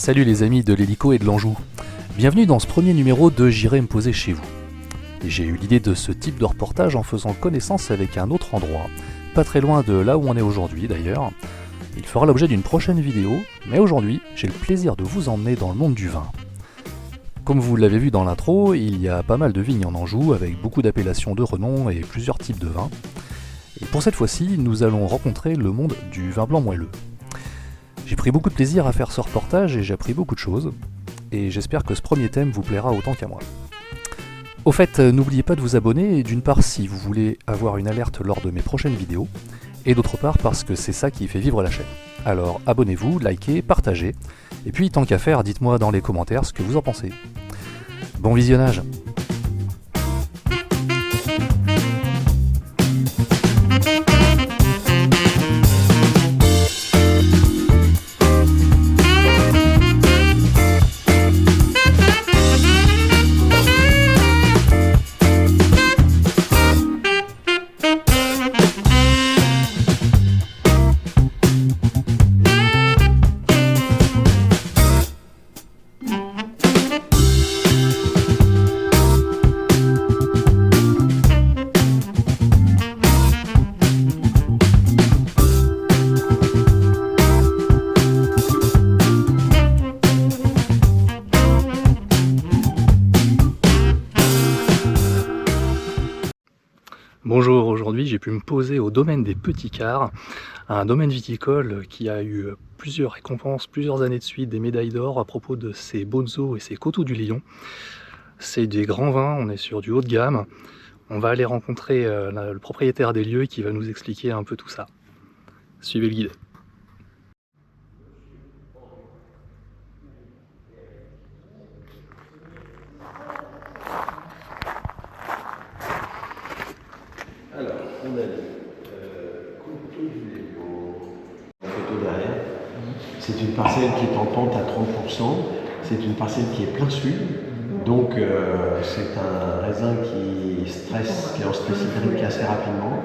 Salut les amis de l'hélico et de l'Anjou. Bienvenue dans ce premier numéro de J'irai me poser chez vous. Et j'ai eu l'idée de ce type de reportage en faisant connaissance avec un autre endroit, pas très loin de là où on est aujourd'hui d'ailleurs. Il fera l'objet d'une prochaine vidéo, mais aujourd'hui j'ai le plaisir de vous emmener dans le monde du vin. Comme vous l'avez vu dans l'intro, il y a pas mal de vignes en Anjou avec beaucoup d'appellations de renom et plusieurs types de vins. Et pour cette fois-ci, nous allons rencontrer le monde du vin blanc moelleux. J'ai pris beaucoup de plaisir à faire ce reportage et j'ai appris beaucoup de choses, et j'espère que ce premier thème vous plaira autant qu'à moi. Au fait, n'oubliez pas de vous abonner, d'une part si vous voulez avoir une alerte lors de mes prochaines vidéos, et d'autre part parce que c'est ça qui fait vivre la chaîne. Alors abonnez-vous, likez, partagez, et puis tant qu'à faire, dites-moi dans les commentaires ce que vous en pensez. Bon visionnage! Bonjour, aujourd'hui j'ai pu me poser au domaine des Petits Carres, un domaine viticole qui a eu plusieurs récompenses, plusieurs années de suite, des médailles d'or à propos de ses Bonzo et ses Coteaux du Lion. C'est des grands vins, on est sur du haut de gamme. On va aller rencontrer le propriétaire des lieux qui va nous expliquer un peu tout ça. Suivez le guide. Alors, on a dit Coteaux du Lion. La photo derrière. C'est une parcelle qui est en pente à 30%. C'est une parcelle qui est plein sud. Donc, c'est un raisin qui est en stress hydrique assez rapidement.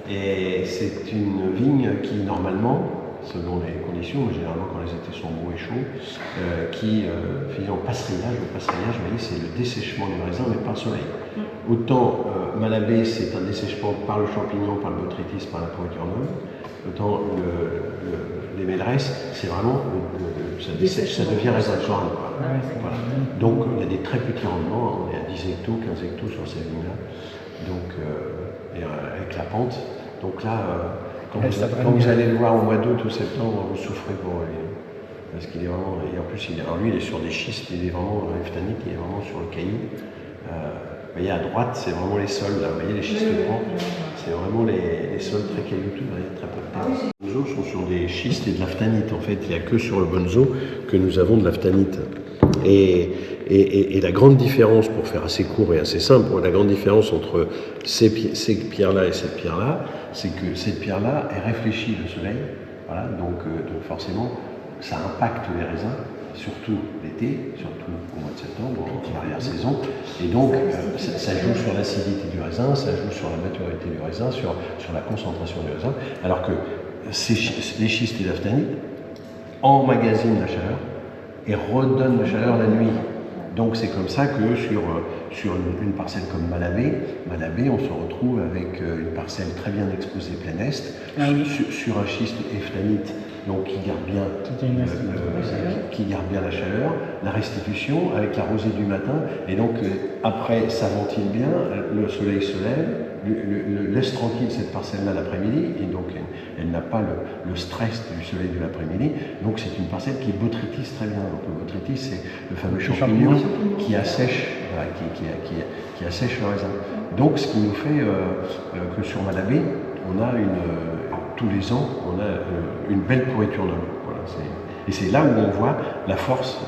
Et c'est une vigne qui, normalement, selon les conditions, généralement quand les étés sont beaux et chauds, qui fait en passerillage. Le passerillage, vous voyez, c'est le dessèchement du raisin, mais par le soleil. Autant Malabé, c'est un dessèchement par le champignon, par le botrytis, par la pourriture neuve. Autant les Melrès, c'est vraiment, ça dessèche, ça devient raisin de journée. Voilà. Donc il y a des très petits rendements, on est à 10 hectos, 15 hectos sur ces vignes-là. Donc, avec la pente. Donc là, quand vous allez le voir au mois d'août ou septembre, vous souffrez pour lui. Parce qu'il est vraiment, et en plus, lui, il est sur des schistes, il est vraiment, le phtanique, il est vraiment sur le caillou. Vous voyez, à droite, c'est vraiment les sols, là. Vous voyez, les schistes francs, c'est vraiment les sols très caillouteux, vous voyez, très peu de terre. Les bonzos sont sur des schistes et de la phtanite, en fait. Il n'y a que sur le bonzo que nous avons de la phtanite. Et la grande différence, pour faire assez court et assez simple, la grande différence entre ces pierres-là et cette pierre-là, c'est que cette pierre-là, elle réfléchit le soleil, voilà, donc forcément, ça impacte les raisins, surtout l'été, surtout au mois de septembre, en arrière-saison, et donc ça joue sur l'acidité du raisin, ça joue sur la maturité du raisin, sur la concentration du raisin, alors que les schistes et l'aphtanite emmagasinent la chaleur et redonnent la chaleur la nuit. Donc c'est comme ça que sur une parcelle comme Malabé, on se retrouve avec une parcelle très bien exposée plein est, sur un schiste ephtanite, donc qui garde bien la chaleur, la restitution avec la rosée du matin, et donc après ça ventile bien, le soleil se lève, laisse tranquille cette parcelle-là l'après-midi, et donc elle n'a pas le stress du soleil de l'après-midi, donc c'est une parcelle qui botrytis très bien. Donc le botrytis, c'est le fameux champignon qui assèche, voilà, qui assèche le raisin. Donc ce qui nous fait que sur Malabé, on a tous les ans, on a une belle pourriture de l'eau. Voilà, et c'est là où on voit la force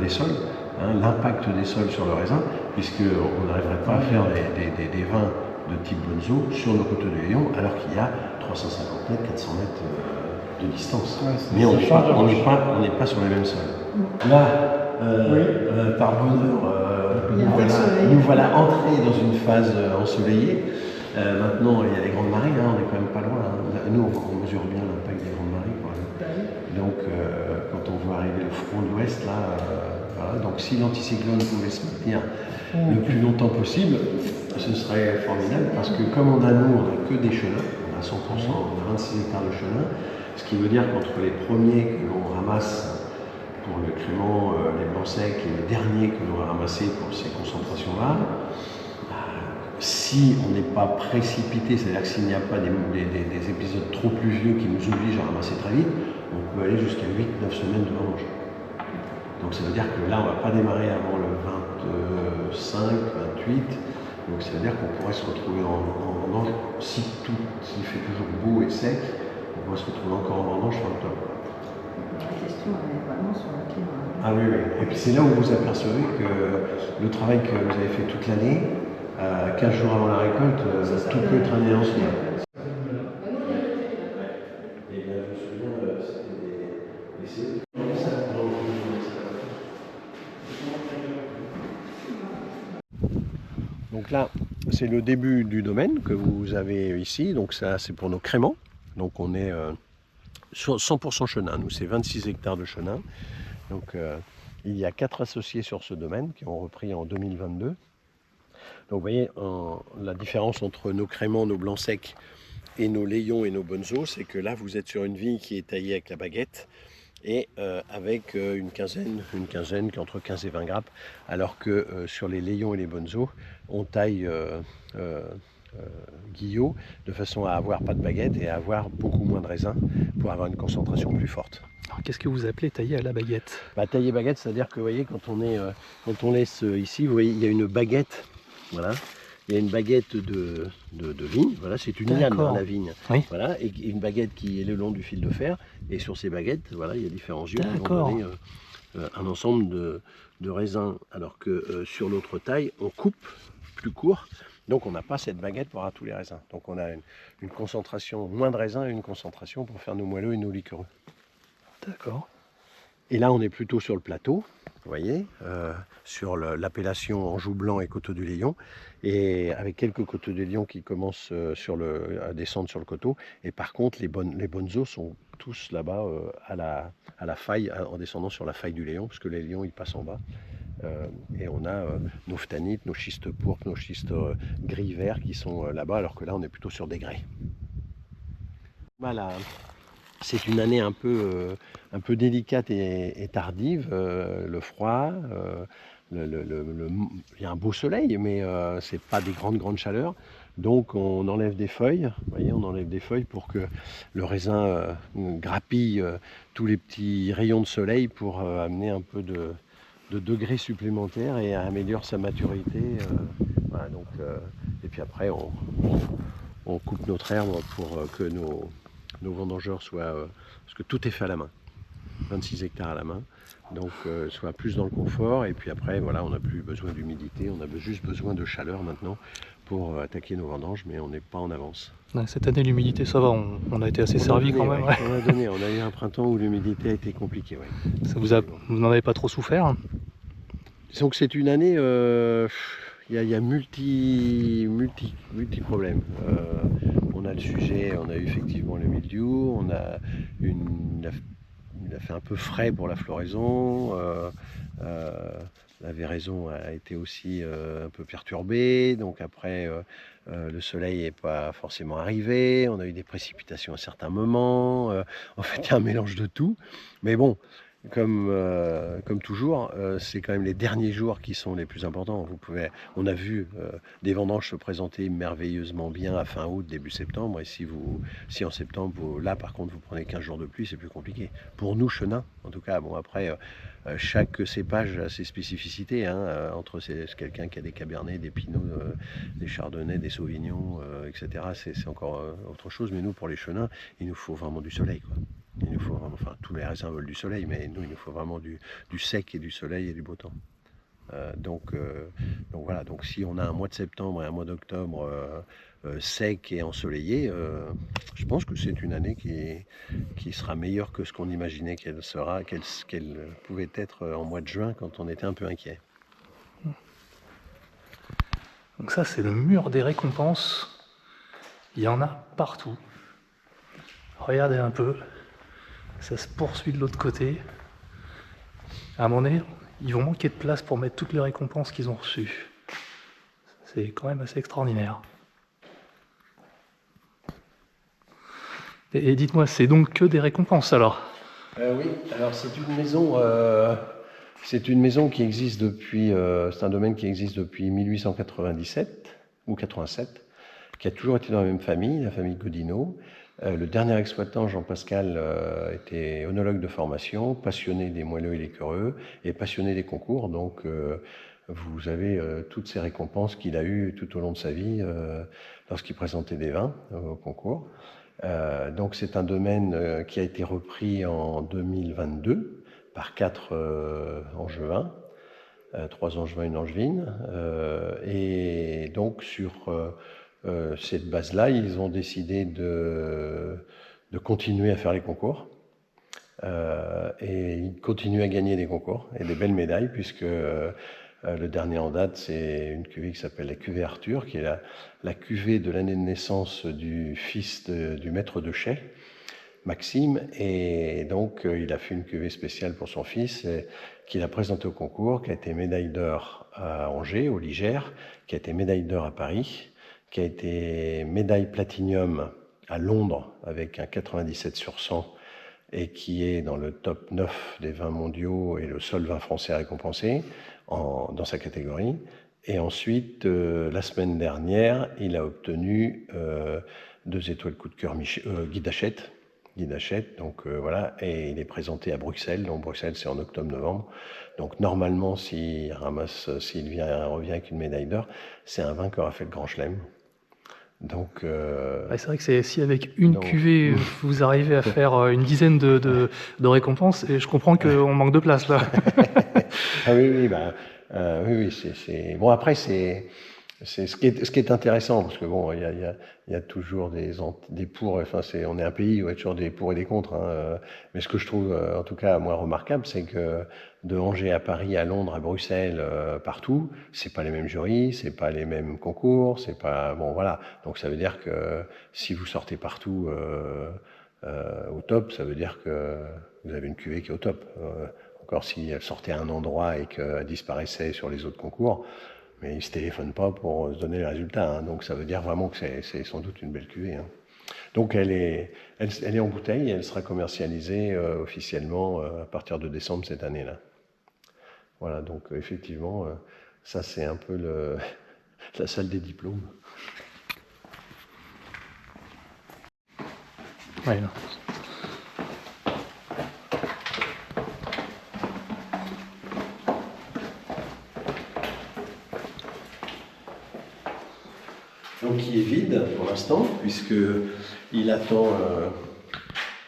des sols, l'impact des sols sur le raisin, puisqu'on n'arriverait pas à faire des vins de type Bonzo sur nos coteaux de Léon, alors qu'il y a 350 mètres, 400 mètres de distance. Ouais, mais on n'est pas sur les mêmes sols. Là, par bonheur, nous voilà entrés dans une phase ensoleillée. Maintenant, il y a les grandes marées, on n'est quand même pas loin. Nous, on mesure bien l'impact des grandes marées. Donc, quand on voit arriver le front de l'ouest, là, voilà. Donc si l'anticyclone pouvait se maintenir le plus longtemps possible, ce serait formidable, parce que comme on n'a que des chenins, on a 100%, on a 26 hectares de chenins, ce qui veut dire qu'entre les premiers que l'on ramasse pour le crément, les blancs secs, et les derniers que l'on va ramasser pour ces concentrations-là, si on n'est pas précipité, c'est-à-dire que s'il n'y a pas des épisodes trop pluvieux qui nous obligent à ramasser très vite, on peut aller jusqu'à 8-9 semaines de vendange. Donc ça veut dire que là, on ne va pas démarrer avant le 25, 28, donc ça veut dire qu'on pourrait se retrouver en vendange, s'il fait toujours beau et sec, on pourrait se retrouver encore en vendange fin octobre. La question, elle est vraiment sur la clé. Ah oui, oui. Et puis c'est là où vous apercevez que le travail que vous avez fait toute l'année, 15 jours avant la récolte, tout peut être amené en soi. Et bien, je me souviens, c'était des Donc là, c'est le début du domaine que vous avez ici. Donc ça, c'est pour nos créments. Donc on est 100% chenin. Nous, c'est 26 hectares de chenin. Donc il y a 4 associés sur ce domaine qui ont repris en 2022. Donc vous voyez, la différence entre nos créments, nos blancs secs et nos layons et nos bonzos, c'est que là, vous êtes sur une vigne qui est taillée avec la baguette et avec une quinzaine qui est entre 15 et 20 grappes, alors que sur les layons et les bonzos, on taille guillot de façon à avoir pas de baguette et à avoir beaucoup moins de raisin pour avoir une concentration plus forte. Alors qu'est-ce que vous appelez tailler à la baguette? Tailler baguette, c'est-à-dire que vous voyez, quand on laisse ici, vous voyez, il y a une baguette, voilà. Il y a une baguette de vigne, voilà, c'est une liane, la vigne, oui. Voilà, et une baguette qui est le long du fil de fer, et sur ces baguettes, voilà, il y a différents yeux qui vont donner un ensemble de raisins, alors que sur l'autre taille, on coupe plus court, donc on n'a pas cette baguette pour avoir tous les raisins. Donc on a une concentration, moins de raisins et une concentration pour faire nos moelleux et nos liquoreux. D'accord. Et là, on est plutôt sur le plateau, vous voyez, sur l'appellation Anjou Blanc et Coteaux du Léon, et avec quelques Coteaux du Léon qui commencent à descendre sur le coteau. Et par contre, les bonzos sont tous là-bas à la faille, en descendant sur la faille du Léon, parce que les Léons, ils passent en bas. Et on a nos phtanites, nos schistes pourpres, nos schistes gris-verts qui sont là-bas, alors que là, on est plutôt sur des grès. Voilà. C'est une année un peu délicate et tardive, le froid, il y a un beau soleil, mais c'est pas des grandes chaleurs. Donc on enlève des feuilles, vous voyez, on enlève des feuilles pour que le raisin grappille tous les petits rayons de soleil pour amener un peu de degrés supplémentaires et améliore sa maturité. Voilà, donc, et puis après on coupe notre herbe pour que nos vendangeurs soient... parce que tout est fait à la main. 26 hectares à la main. Donc soit plus dans le confort, et puis après voilà, on n'a plus besoin d'humidité, on a juste besoin de chaleur maintenant pour attaquer nos vendanges, mais on n'est pas en avance. Ouais, cette année, l'humidité, ça va, on a été assez servi quand même. Ouais. On a eu un printemps où l'humidité a été compliquée. Ouais. Vous n'en avez pas trop souffert? Disons que c'est une année, il y a multi problèmes. On a le sujet, on a eu effectivement le mildiou, il a fait un peu frais pour la floraison. La véraison a été aussi un peu perturbée, donc après le soleil n'est pas forcément arrivé, on a eu des précipitations à certains moments, en fait il y a un mélange de tout, mais bon, comme toujours, c'est quand même les derniers jours qui sont les plus importants. On a vu des vendanges se présenter merveilleusement bien à fin août, début septembre. Et si en septembre, là par contre, vous prenez 15 jours de pluie, c'est plus compliqué. Pour nous, chenins, en tout cas. Bon, après, chaque cépage a ses spécificités. Entre quelqu'un qui a des cabernets, des pinots, des chardonnays, des sauvignons, etc. C'est encore autre chose. Mais nous, pour les chenins, il nous faut vraiment du soleil, quoi. Il nous faut vraiment, enfin tous les raisins veulent du soleil, mais nous il nous faut vraiment du sec et du soleil et du beau temps. Donc voilà, donc si on a un mois de septembre et un mois d'octobre sec et ensoleillé, je pense que c'est une année qui sera meilleure que ce qu'on imaginait qu'elle pouvait être en mois de juin quand on était un peu inquiet. Donc ça c'est le mur des récompenses, il y en a partout. Regardez un peu. Ça se poursuit de l'autre côté. À un moment donné, ils vont manquer de place pour mettre toutes les récompenses qu'ils ont reçues. C'est quand même assez extraordinaire. Et dites-moi, c'est donc que des récompenses alors? Oui, alors c'est une maison qui existe depuis, c'est un domaine qui existe depuis 1897 ou 87, qui a toujours été dans la même famille, la famille Godinot. Le dernier exploitant, Jean-Pascal, était onologue de formation, passionné des moelleux et l'équereux, et passionné des concours. Donc, vous avez toutes ces récompenses qu'il a eues tout au long de sa vie lorsqu'il présentait des vins au concours. Donc, c'est un domaine qui a été repris en 2022 par 4 angevins, 3 angevins, une angevine. Et donc, sur cette base-là, ils ont décidé de continuer à faire les concours. Et ils continuent à gagner des concours et des belles médailles, puisque le dernier en date, c'est une cuvée qui s'appelle la cuvée Arthur, qui est la cuvée de l'année de naissance du fils du maître de chai, Maxime. Et donc, il a fait une cuvée spéciale pour son fils, qu'il a présentée au concours, qui a été médaille d'or à Angers, au Ligère, qui a été médaille d'or à Paris, qui a été médaille platinium à Londres avec un 97 sur 100 et qui est dans le top 9 des vins mondiaux et le seul vin français récompensé dans sa catégorie. Et ensuite, la semaine dernière, il a obtenu 2 étoiles coup de cœur Guy d'Achette. Donc voilà, et il est présenté à Bruxelles. Donc Bruxelles, c'est en octobre-novembre. Donc normalement, s'il revient avec une médaille d'or, c'est un vin qui aura fait le Grand Chelem. Donc, c'est vrai que si avec une cuvée vous arrivez à faire une dizaine de récompenses, et je comprends qu'on manque de place là. Ah oui, c'est bon. Après, c'est ce qui est intéressant, parce que bon, il y a toujours des pour. Enfin, on est un pays où il y a toujours des pour et des contre. Mais ce que je trouve, en tout cas, moi remarquable, c'est que de Angers à Paris, à Londres, à Bruxelles, partout, c'est pas les mêmes jurys, c'est pas les mêmes concours, c'est pas bon, voilà. Donc ça veut dire que si vous sortez partout au top, ça veut dire que vous avez une cuvée qui est au top. Encore si elle sortait à un endroit et qu'elle disparaissait sur les autres concours. Mais ils ne se téléphonent pas pour se donner les résultats. Donc ça veut dire vraiment que c'est sans doute une belle cuvée. Donc elle est en bouteille et elle sera commercialisée officiellement à partir de décembre cette année-là. Voilà, donc effectivement, ça c'est un peu la salle des diplômes. Ouais, Donc il est vide pour l'instant, puisqu'il attend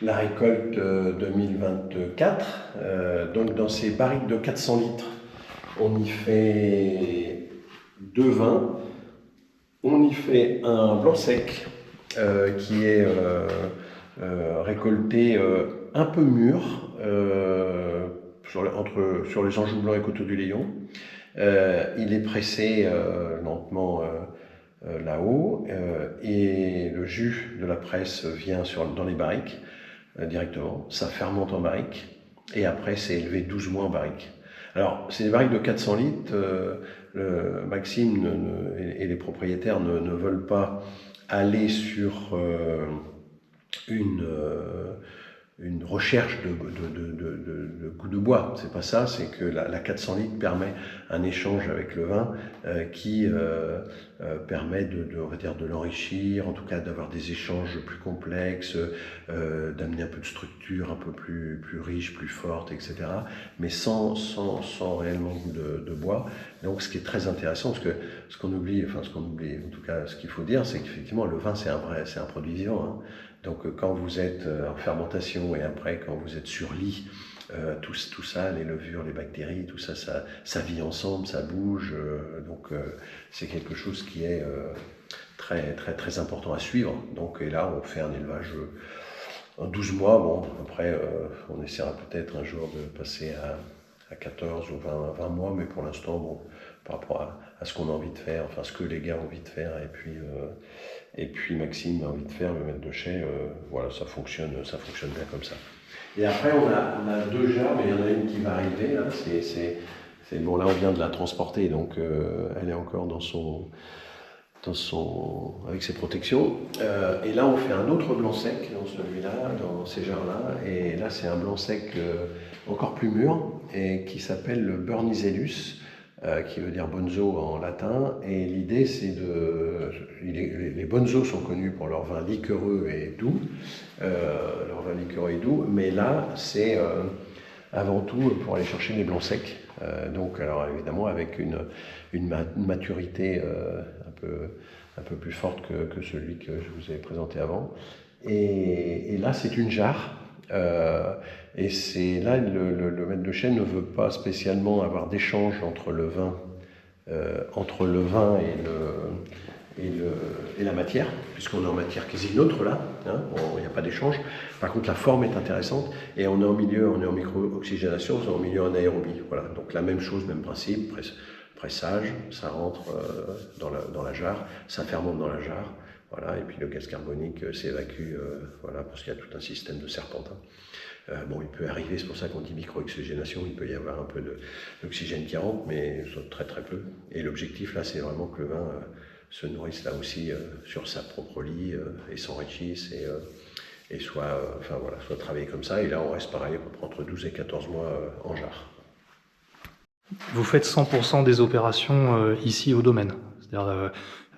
la récolte 2024. Donc dans ces barriques de 400 litres, on y fait 2 vins. On y fait un blanc sec qui est récolté un peu mûr sur les Anjou blancs et Coteaux du Léon. Il est pressé lentement là-haut et le jus de la presse vient dans les barriques directement. Ça fermente en barrique et après c'est élevé 12 mois en barrique. Alors c'est des barriques de 400 litres. Maxime et les propriétaires ne veulent pas aller sur une recherche de goût de bois. C'est pas ça, c'est que la 400 litres permet un échange avec le vin qui permet on va dire, de l'enrichir, en tout cas d'avoir des échanges plus complexes, d'amener un peu de structure un peu plus riche, plus forte, etc. Mais sans réellement goût de bois. Donc ce qui est très intéressant, parce que ce qu'on oublie, en tout cas ce qu'il faut dire, c'est qu'effectivement le vin c'est un produit vivant. Hein. Donc quand vous êtes en fermentation et après quand vous êtes sur lit, tout ça, les levures, les bactéries, tout ça, ça vit ensemble, ça bouge. Donc c'est quelque chose qui est très, très, très important à suivre. Donc et là on fait un élevage en 12 mois. Bon, après on essaiera peut-être un jour de passer à 14 ou 20 mois, mais pour l'instant, bon, par rapport à ce qu'on a envie de faire, enfin ce que les gars ont envie de faire, et puis Maxime a envie de faire, le maître de chai, voilà, ça fonctionne bien comme ça. Et après, on a 2 jarres, mais il y en a une qui va arriver, là, bon, là on vient de la transporter, donc elle est encore avec ses protections. Et là, on fait un autre blanc sec dans celui-là, dans ces jarres-là, et là, c'est un blanc sec encore plus mûr, et qui s'appelle le Burnizellus, qui veut dire bonzo en latin, et l'idée c'est les bonzos sont connus pour leur vin liquoreux et doux, mais là c'est avant tout pour aller chercher les blancs secs, donc alors évidemment avec une maturité un peu plus forte que celui que je vous ai présenté avant, et là c'est une jarre. Et c'est là le maître de chai ne veut pas spécialement avoir d'échange entre le vin et la matière, puisqu'on est en matière quasi neutre là, hein, il n'y a pas d'échange. Par contre, la forme est intéressante et on est en micro-oxygénation, on est en milieu anaérobie. Voilà, donc la même chose, même principe, pressage, ça rentre dans la jarre, ça fermente dans la jarre. Voilà, et puis le gaz carbonique s'évacue, voilà, parce qu'il y a tout un système de serpentin. Bon, il peut arriver, c'est pour ça qu'on dit micro-oxygénation, il peut y avoir un peu d'oxygène qui rentre, mais très très peu. Et l'objectif là, c'est vraiment que le vin se nourrisse là aussi sur sa propre lie et s'enrichisse et soit travaillé comme ça. Et là, on reste pareil à peu près entre 12 et 14 mois en jarre. Vous faites 100% des opérations ici au domaine, c'est-à-dire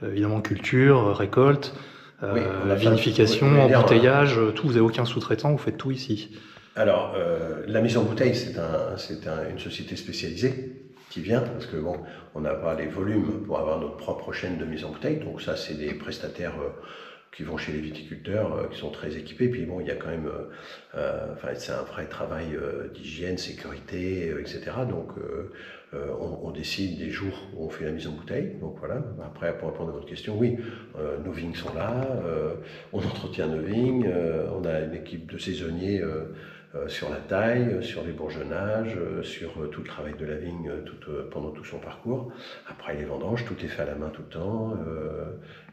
évidemment culture, récolte, vinification, embouteillage, tout, vous n'avez aucun sous-traitant, vous faites tout ici. Alors, la mise en bouteille, c'est une société spécialisée qui vient, parce que bon, on n'a pas les volumes pour avoir notre propre chaîne de mise en bouteille, donc ça, c'est des prestataires qui vont chez les viticulteurs, qui sont très équipés, puis bon, il y a quand même, c'est un vrai travail d'hygiène, sécurité, etc., donc on décide des jours où on fait la mise en bouteille, donc voilà. Après, pour répondre à votre question, oui, nos vignes sont là, on entretient nos vignes, on a une équipe de saisonniers sur la taille, sur les bourgeonnages, sur tout le travail de la vigne pendant tout son parcours. Après les vendanges, tout est fait à la main tout le temps,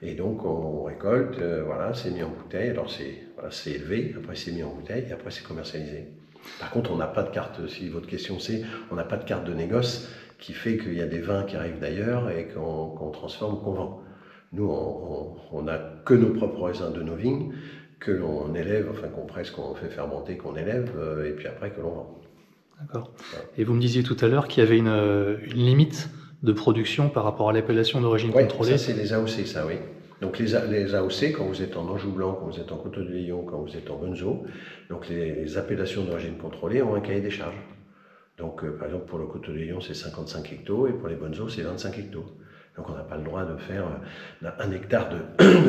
et donc on récolte, voilà, c'est mis en bouteille, alors c'est élevé, après c'est mis en bouteille, et après c'est commercialisé. Par contre, on n'a pas de carte, si votre question c'est, on n'a pas de carte de négoce qui fait qu'il y a des vins qui arrivent d'ailleurs et qu'on transforme ou qu'on vend. Nous, on n'a que nos propres raisins de nos vignes, que l'on élève, enfin qu'on presse, qu'on fait fermenter, qu'on élève, et puis après que l'on vend. D'accord. Et vous me disiez tout à l'heure qu'il y avait une limite de production par rapport à l'appellation d'origine contrôlée. Ça c'est les AOC, ça oui. Donc les AOC, quand vous êtes en Anjou blanc, quand vous êtes en Coteaux du Léon, quand vous êtes en Bonzo, donc les appellations d'origine contrôlée ont un cahier des charges. Donc par exemple pour le Coteaux du Léon c'est 55 hectos et pour les Bonzo c'est 25 hectos. Donc on n'a pas le droit de faire un hectare de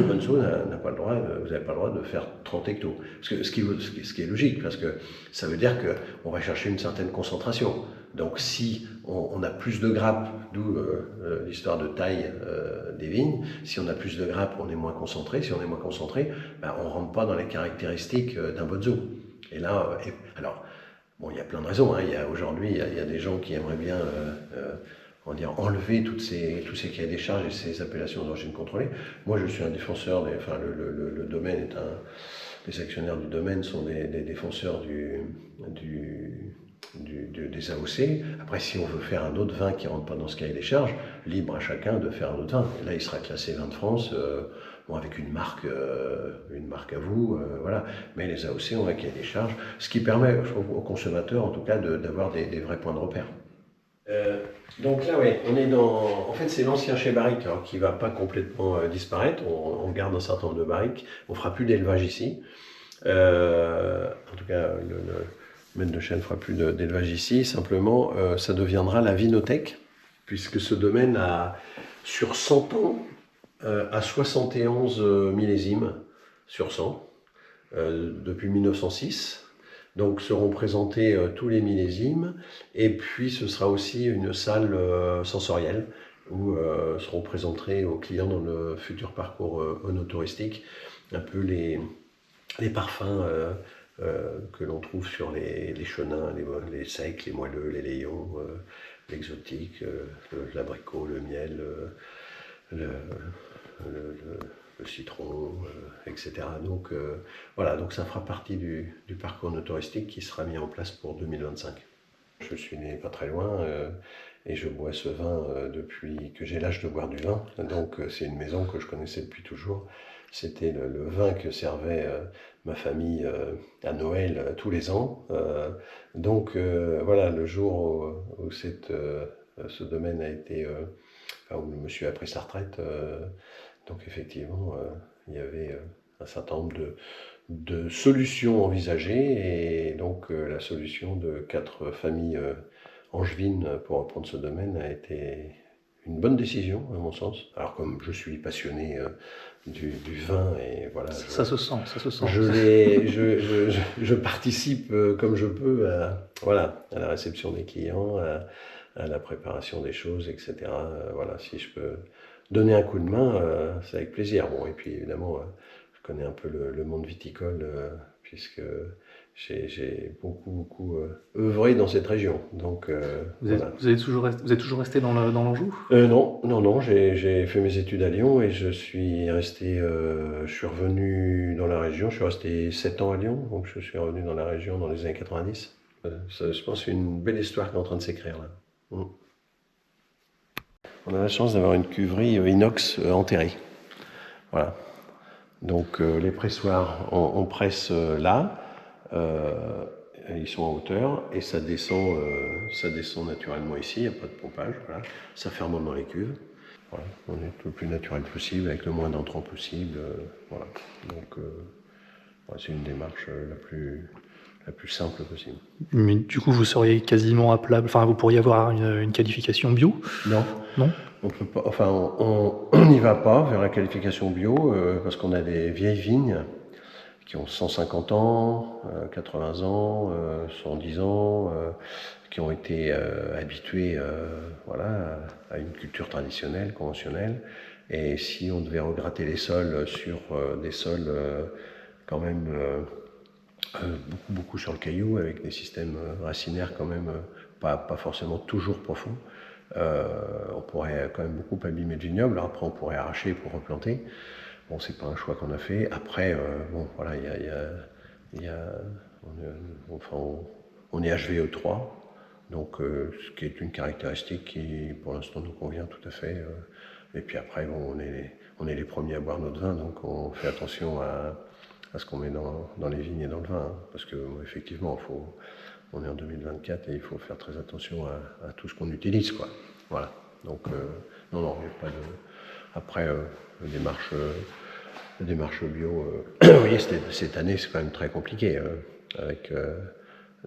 Bonneau, vous n'avez pas le droit de faire 30 hectos. Parce que, ce qui est logique, parce que ça veut dire qu'on va chercher une certaine concentration. Donc si on a plus de grappes, d'où l'histoire de taille des vignes, si on a plus de grappes, on est moins concentré. Si on est moins concentré, ben, on ne rentre pas dans les caractéristiques d'un Bonneau. Et là, alors, bon, il y a plein de raisons. Hein. Aujourd'hui, il y a des gens qui aimeraient bien enlever tous ces cahiers des charges et ces appellations d'origine contrôlée. Moi, je suis un défenseur, le domaine est les actionnaires du domaine sont des défenseurs des AOC. Après, si on veut faire un autre vin qui ne rentre pas dans ce cahier des charges, libre à chacun de faire un autre vin. Et là, il sera classé vin de France, avec une marque à vous, voilà. Mais les AOC ont un cahier des charges, ce qui permet aux consommateurs, en tout cas, d'avoir des vrais points de repère. Donc là, oui, on est en fait, c'est l'ancien chai barrique qui ne va pas complètement disparaître. On garde un certain nombre de barriques. On ne fera plus d'élevage ici. En tout cas, le domaine de chai ne fera plus d'élevage ici. Simplement, ça deviendra la vinothèque, puisque ce domaine a, sur 100 ans, à 71 millésimes sur 100, depuis 1906. Donc seront présentés tous les millésimes, et puis ce sera aussi une salle sensorielle où seront présentés aux clients dans le futur parcours onotouristique un peu les parfums que l'on trouve sur les chenins, les secs, les moelleux, les layons, l'exotique, l'abricot, le miel, le citron, etc. Donc voilà, donc ça fera partie du parcours touristique qui sera mis en place pour 2025. Je suis né pas très loin et je bois ce vin depuis que j'ai l'âge de boire du vin. Donc c'est une maison que je connaissais depuis toujours. C'était le vin que servait ma famille à Noël tous les ans. Donc voilà, le jour où ce domaine a été, où le monsieur a pris sa retraite, donc effectivement, il y avait un certain nombre de solutions envisagées, et donc la solution de 4 familles angevines pour reprendre ce domaine a été une bonne décision, à mon sens. Alors comme je suis passionné du vin, et voilà, Ça se sent. je participe comme je peux à la réception des clients, à la préparation des choses, etc. Voilà, si je peux donner un coup de main, c'est avec plaisir. Bon, et puis évidemment, je connais un peu le monde viticole, puisque j'ai beaucoup œuvré dans cette région. Donc, Vous êtes toujours resté dans l'Anjou ? Non, j'ai fait mes études à Lyon et je suis revenu dans la région. Je suis resté 7 ans à Lyon, donc je suis revenu dans la région dans les années 90. Je pense que c'est une belle histoire qui est en train de s'écrire là. On a la chance d'avoir une cuverie inox enterrée. Voilà. Donc les pressoirs, on presse là, ils sont en hauteur et ça descend naturellement ici, il n'y a pas de pompage. Voilà. Ça fermente dans les cuves. Voilà. On est le plus naturel possible, avec le moins d'entrants possible. Voilà. Donc c'est une démarche la plus simple possible. Mais du coup, vous seriez quasiment appelable, enfin, vous pourriez avoir une qualification bio ? Non. On peut pas, on n'y va pas vers la qualification bio parce qu'on a des vieilles vignes qui ont 150 ans, 80 ans, 110 ans, qui ont été habituées à une culture traditionnelle, conventionnelle. Et si on devait regratter les sols sur des sols quand même beaucoup sur le caillou, avec des systèmes racinaires quand même pas forcément toujours profonds, on pourrait quand même beaucoup abîmer le vignoble. Alors après, on pourrait arracher pour replanter. Bon, c'est pas un choix qu'on a fait. Après, on est HVE3, donc ce qui est une caractéristique qui, pour l'instant, nous convient tout à fait. Et puis après, bon, on est les premiers à boire notre vin, donc on fait attention à ce qu'on met dans les vignes et dans le vin, hein, parce que effectivement, on est en 2024 et il faut faire très attention à tout ce qu'on utilise, quoi. Voilà. Donc non, il n'y a pas de. Après, la démarche bio. Vous voyez, cette année, c'est quand même très compliqué avec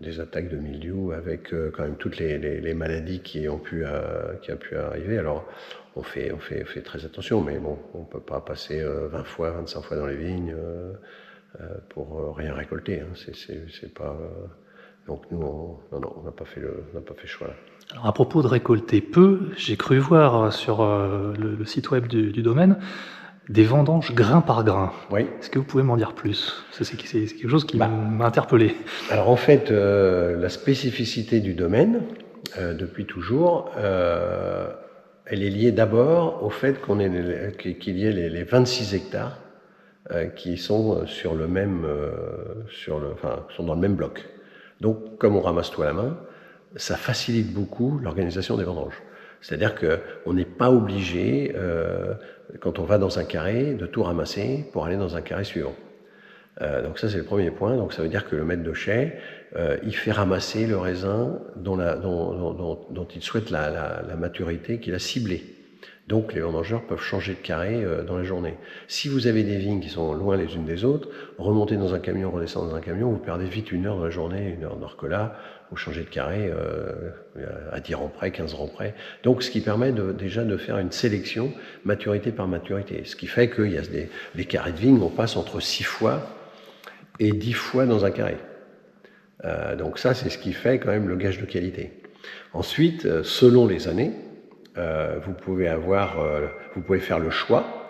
des attaques de mildiou avec quand même toutes les maladies qui ont pu arriver. Alors on fait très attention, mais bon, on ne peut pas passer 20 fois, 25 fois dans les vignes pour rien récolter. Hein. C'est pas, donc nous, on n'a pas fait ce choix-là. Alors à propos de récolter peu, j'ai cru voir sur le site web du domaine des vendanges grain par grain. Oui. Est-ce que vous pouvez m'en dire plus? C'est quelque chose qui m'a interpellé. Alors en fait, la spécificité du domaine, depuis toujours, elle est liée d'abord au fait qu'il y ait les 26 hectares qui sont sur le même, sont dans le même bloc. Donc, comme on ramasse tout à la main, ça facilite beaucoup l'organisation des vendanges. C'est-à-dire qu'on n'est pas obligé, quand on va dans un carré, de tout ramasser pour aller dans un carré suivant. Donc ça, c'est le premier point. Donc ça veut dire que le maître de chai, il fait ramasser le raisin dont il souhaite la maturité qu'il a ciblée. Donc les vendangeurs peuvent changer de carré dans la journée. Si vous avez des vignes qui sont loin les unes des autres, remonter dans un camion, redescendre dans un camion, vous perdez vite 1 heure dans la journée, 1 heure. Alors que là, vous changez de carré à 10 rangs près, 15 rangs près. Donc ce qui permet déjà de faire une sélection maturité par maturité. Ce qui fait qu'il y a des carrés de vignes, on passe entre 6 fois et 10 fois dans un carré. Donc ça, c'est ce qui fait quand même le gage de qualité. Ensuite, selon les années, vous pouvez faire le choix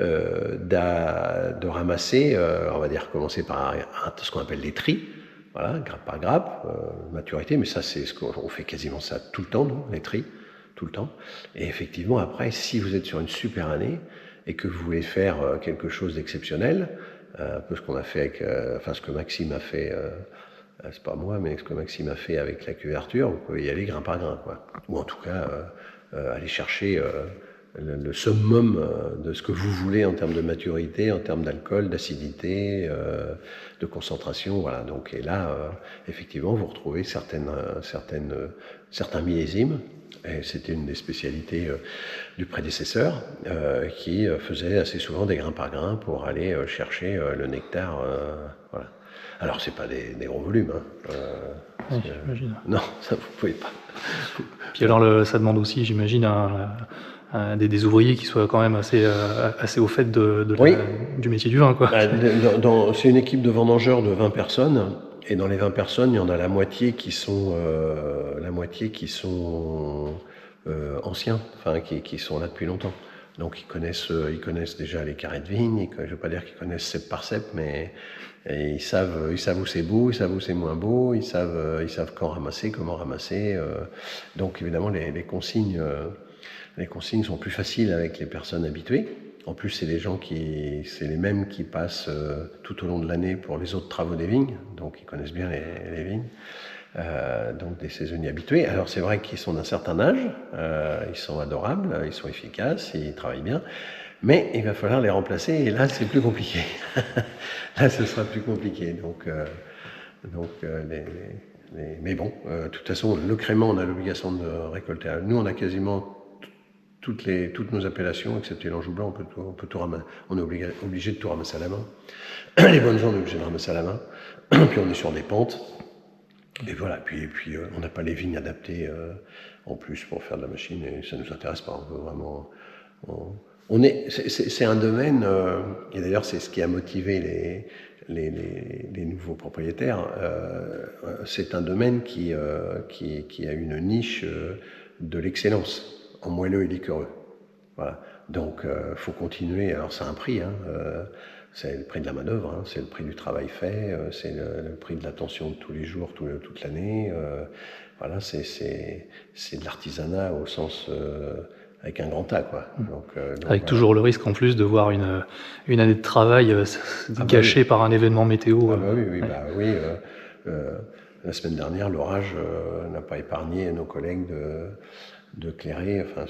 de ramasser, on va dire commencer par ce qu'on appelle les tris, voilà, grappe par grappe, maturité, mais ça c'est ce qu'on fait quasiment ça tout le temps, nous, les tris, tout le temps. Et effectivement, après, si vous êtes sur une super année et que vous voulez faire quelque chose d'exceptionnel, un peu ce qu'on a fait avec, ce que Maxime a fait, c'est pas moi, mais ce que Maxime a fait avec la couverture, vous pouvez y aller grain par grain, quoi. Ou en tout cas, aller chercher le summum de ce que vous voulez en termes de maturité, en termes d'alcool, d'acidité, de concentration, voilà. Donc, et là, effectivement, vous retrouvez certains millésimes. Et c'était une des spécialités du prédécesseur qui faisait assez souvent des grains par grain pour aller chercher le nectar. Voilà. Alors, c'est pas des gros volumes. Hein. Oui, j'imagine. Non, ça vous pouvez pas. Puis alors, ça demande aussi, j'imagine, des ouvriers qui soient quand même assez au fait oui. Du métier du vin, quoi. C'est une équipe de vendangeurs de 20 personnes. Et dans les 20 personnes, il y en a la moitié qui sont anciens, enfin qui sont là depuis longtemps. Donc ils connaissent déjà les carrés de vigne. Je ne veux pas dire qu'ils connaissent cep par cep, mais ils savent où c'est beau, ils savent où c'est moins beau, ils savent quand ramasser, comment ramasser. Donc évidemment les consignes sont plus faciles avec les personnes habituées. En plus, c'est les mêmes qui passent tout au long de l'année pour les autres travaux des vignes, donc ils connaissent bien les vignes, donc des saisonniers habitués. Alors c'est vrai qu'ils sont d'un certain âge, ils sont adorables, ils sont efficaces, ils travaillent bien, mais il va falloir les remplacer, et là c'est plus compliqué. Là ce sera plus compliqué, mais bon, de toute façon, le crément, on a l'obligation de récolter. Nous, on a quasiment toutes nos appellations, excepté l'Anjou blanc, on peut tout ramasser. On est obligé de tout ramasser à la main. Les bonnes gens, on est obligé de ramasser à la main. Puis on est sur des pentes. Et voilà. Puis on n'a pas les vignes adaptées en plus pour faire de la machine, et ça ne nous intéresse pas. On veut vraiment. C'est un domaine, et d'ailleurs c'est ce qui a motivé les nouveaux propriétaires. C'est un domaine qui a une niche de l'excellence en moelleux et liquoreux. Voilà. Donc, faut continuer. Alors, c'est un prix. Hein. C'est le prix de la manœuvre, hein. C'est le prix du travail fait, c'est le prix de l'attention de tous les jours, toute l'année. Voilà, c'est de l'artisanat au sens avec un grand A, quoi. Donc, avec voilà. Toujours le risque en plus de voir une année de travail gâchée par un événement météo. Oui. La semaine dernière, l'orage n'a pas épargné nos collègues de clairer, enfin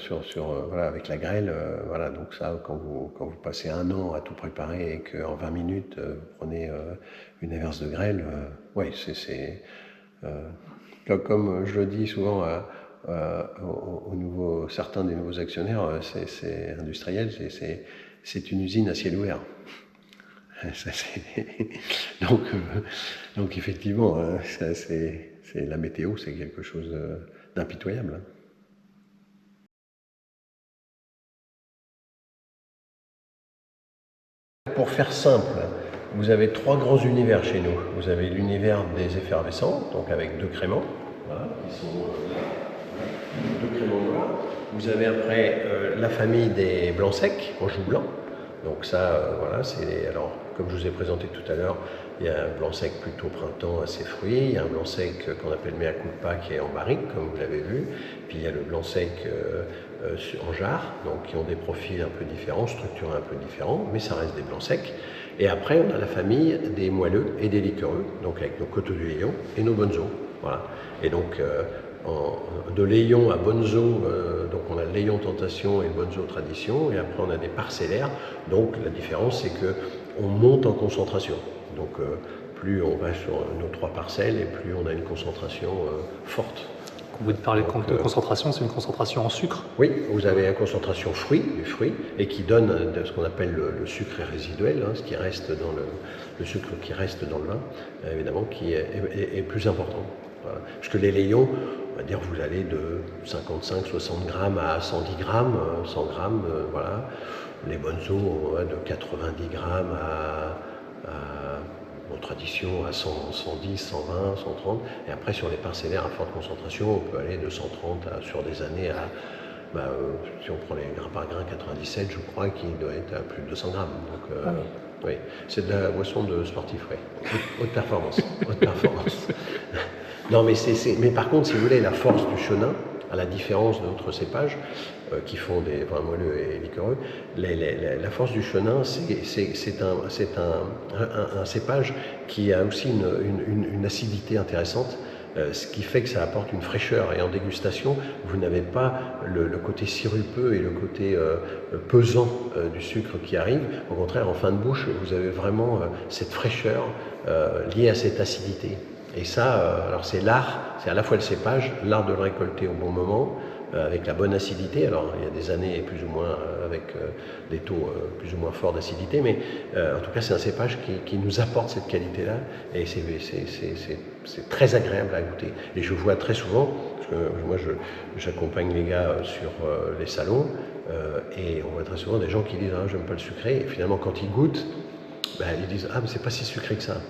voilà, avec la grêle, voilà. Donc ça, quand vous passez 1 an à tout préparer et qu'en 20 minutes vous prenez une averse de grêle, ouais, c'est comme je le dis souvent certains des nouveaux actionnaires, c'est industriel, c'est une usine à ciel ouvert. Donc effectivement, la météo, c'est quelque chose d'impitoyable. Pour faire simple, vous avez 3 grands univers chez nous. Vous avez l'univers des effervescents, donc avec 2 créments, voilà, qui sont là, 2 créments noirs. Vous avez après la famille des blancs secs, en joue blanc. Donc ça, voilà, alors, comme je vous ai présenté tout à l'heure, il y a un blanc sec plutôt printemps, assez fruit. Il y a un blanc sec qu'on appelle mea culpa qui est en barrique, comme vous l'avez vu. Puis il y a le blanc sec en jarre, donc qui ont des profils un peu différents, structurés un peu différents, mais ça reste des blancs secs. Et après, on a la famille des moelleux et des liquoreux, donc avec nos coteaux du Léon et nos bonnes eaux. Voilà. Et donc, de Léon à Bonzo, donc on a le Léon Tentation et le Bonzo Tradition, et après on a des parcellaires. Donc la différence, c'est que on monte en concentration. Donc plus on va sur nos 3 parcelles, et plus on a une concentration forte. Quand vous parlez de concentration, c'est une concentration en sucre? Oui, vous avez une concentration du fruit, et qui donne ce qu'on appelle le sucre résiduel, hein, ce qui reste dans le sucre qui reste dans le vin, évidemment, qui est plus important. Voilà. Parce que les layons, on va dire, vous allez de 55-60 grammes à 110 grammes, 100 grammes, voilà. Les bonnes eaux, de 90 grammes en tradition à 100, 110, 120, 130. Et après, sur les parcellaires à forte concentration, on peut aller de 130 sur des années à, si on prend les grains par grain, 97, je crois qu'il doit être à plus de 200 grammes. Donc, oui, c'est de la boisson de sportif, oui. Haute performance. Haute performance. Non, mais par contre, si vous voulez, la force du chenin, à la différence d'autres cépages qui font des vins moelleux et liquoreux, la force du chenin, c'est un cépage qui a aussi une acidité intéressante, ce qui fait que ça apporte une fraîcheur. Et en dégustation, vous n'avez pas le côté sirupeux et le côté pesant du sucre qui arrive. Au contraire, en fin de bouche, vous avez vraiment cette fraîcheur liée à cette acidité. Et ça, alors c'est l'art, c'est à la fois le cépage, l'art de le récolter au bon moment, avec la bonne acidité. Alors il y a des années plus ou moins avec des taux plus ou moins forts d'acidité, mais en tout cas c'est un cépage qui nous apporte cette qualité-là, et c'est très agréable à goûter. Et je vois très souvent, parce que moi j'accompagne les gars sur les salons, et on voit très souvent des gens qui disent « Ah, j'aime pas le sucré », et finalement quand ils goûtent, ils disent « Ah, mais c'est pas si sucré que ça ».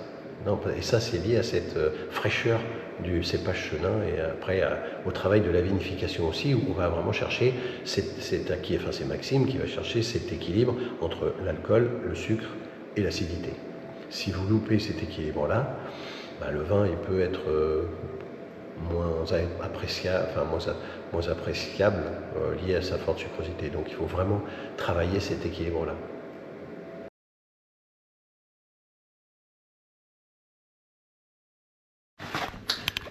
Non, et ça, c'est lié à cette fraîcheur du cépage chenin, et après au travail de la vinification aussi, où on va vraiment chercher, c'est Maxime qui va chercher cet équilibre entre l'alcool, le sucre et l'acidité. Si vous loupez cet équilibre-là, le vin il peut être moins appréciable lié à sa forte sucrosité. Donc il faut vraiment travailler cet équilibre-là.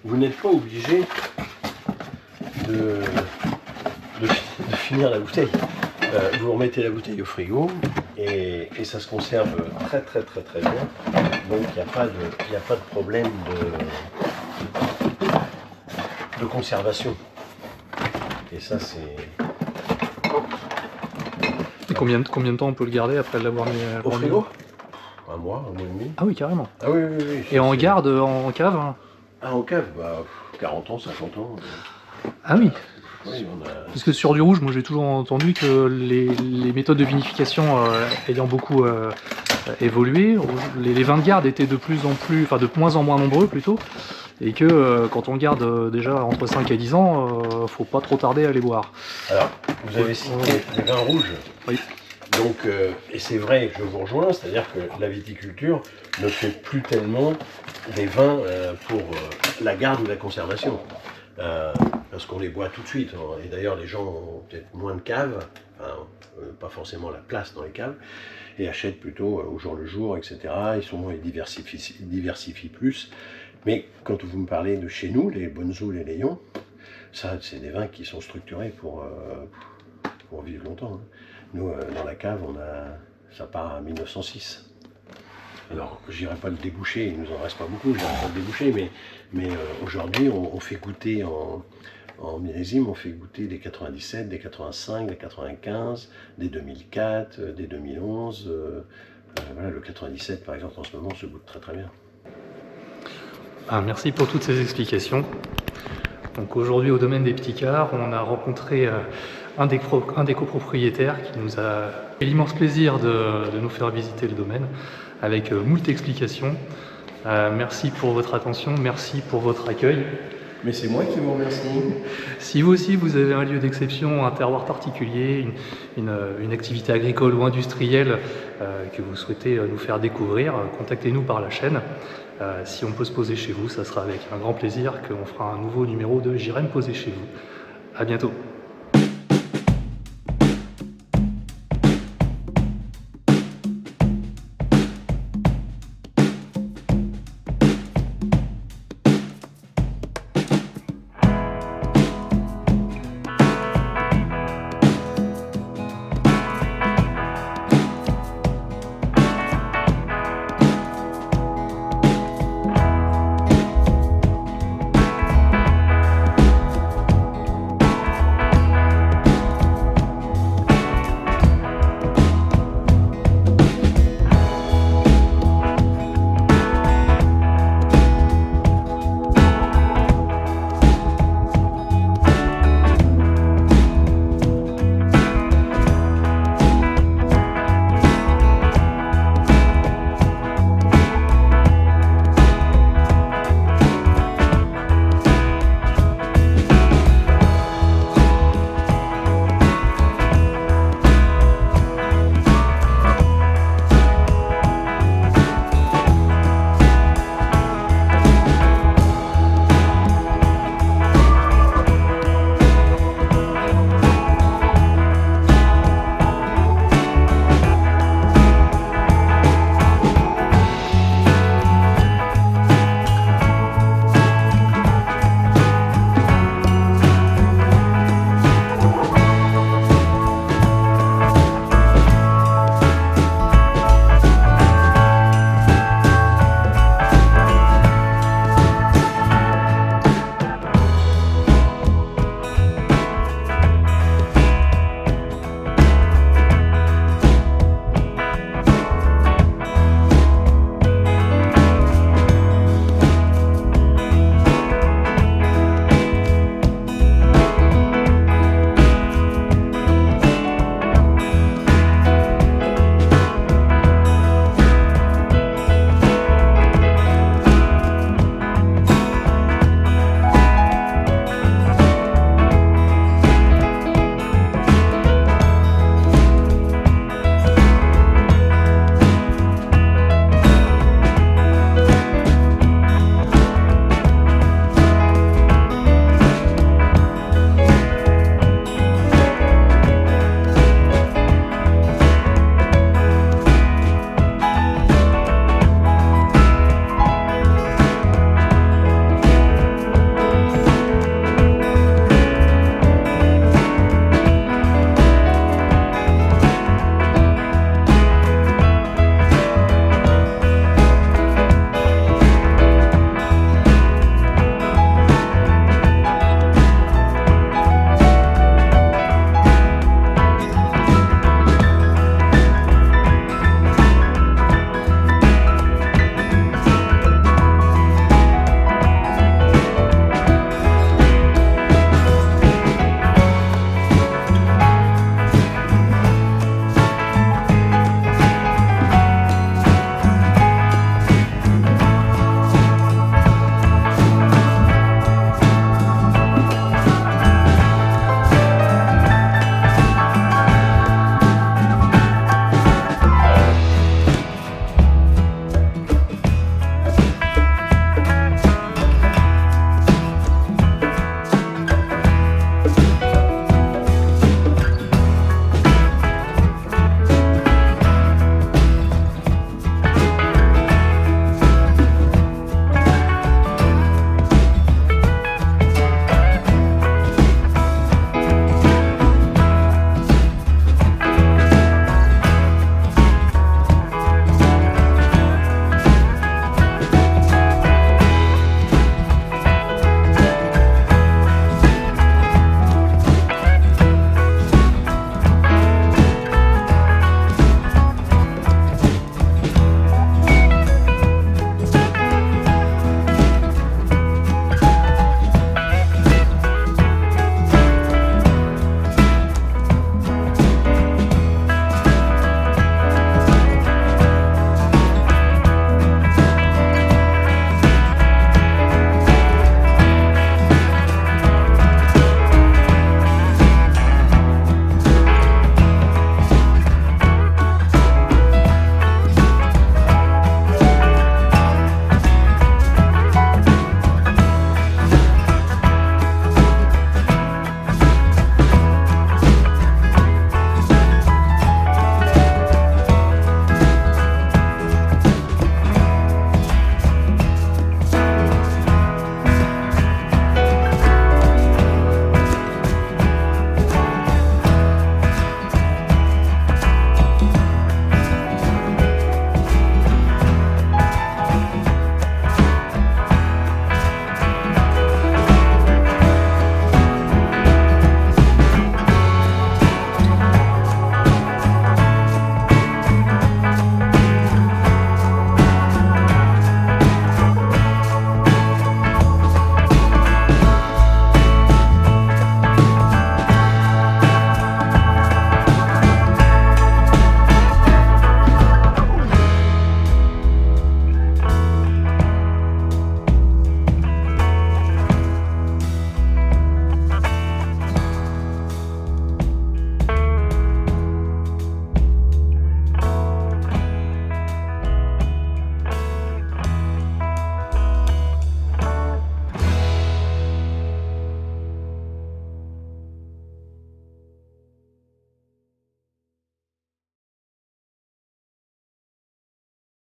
Vous n'êtes pas obligé de finir la bouteille. Vous remettez la bouteille au frigo et ça se conserve très bien. Donc il n'y a pas de problème de conservation. Et ça c'est... Et combien de temps on peut le garder après l'avoir mis au frigo? Un mois et demi. Ah oui, carrément. Ah oui. Et on garde en cave hein? Ah, en cave, 40 ans, 50 ans. Ah oui. Oui, Parce que sur du rouge, moi j'ai toujours entendu que les méthodes de vinification ayant beaucoup évolué, les vins de garde étaient de moins en moins nombreux plutôt, et que quand on garde déjà entre 5 et 10 ans, faut pas trop tarder à les boire. Alors, vous avez cité les vins rouges. Oui. Donc, et c'est vrai, je vous rejoins, c'est-à-dire que la viticulture ne fait plus tellement des vins pour la garde ou la conservation. Parce qu'on les boit tout de suite. Et d'ailleurs, les gens ont peut-être moins de caves, pas forcément la place dans les caves, et achètent plutôt au jour le jour, etc. Ils diversifient plus. Mais quand vous me parlez de chez nous, les Bonzo, les Léon, ça, c'est des vins qui sont structurés pour vivre longtemps. Hein. Nous, dans la cave, ça part à 1906. Alors, je n'irai pas le déboucher, il ne nous en reste pas beaucoup, je n'irai pas le déboucher, mais aujourd'hui, on fait goûter en millésime, on fait goûter des 97, des 85, des 95, des 2004, des 2011. Voilà, le 97 par exemple en ce moment se goûte très très bien. Merci pour toutes ces explications. Donc aujourd'hui au domaine des Petits Carres, on a rencontré un des copropriétaires qui nous a fait l'immense plaisir de nous faire visiter le domaine avec moult explications. Merci pour votre attention, merci pour votre accueil. Mais c'est moi qui vous remercie. Si vous aussi vous avez un lieu d'exception, un terroir particulier, une activité agricole ou industrielle que vous souhaitez nous faire découvrir, contactez-nous par la chaîne. Si on peut se poser chez vous, ça sera avec un grand plaisir qu'on fera un nouveau numéro de J'irai me poser chez vous. À bientôt.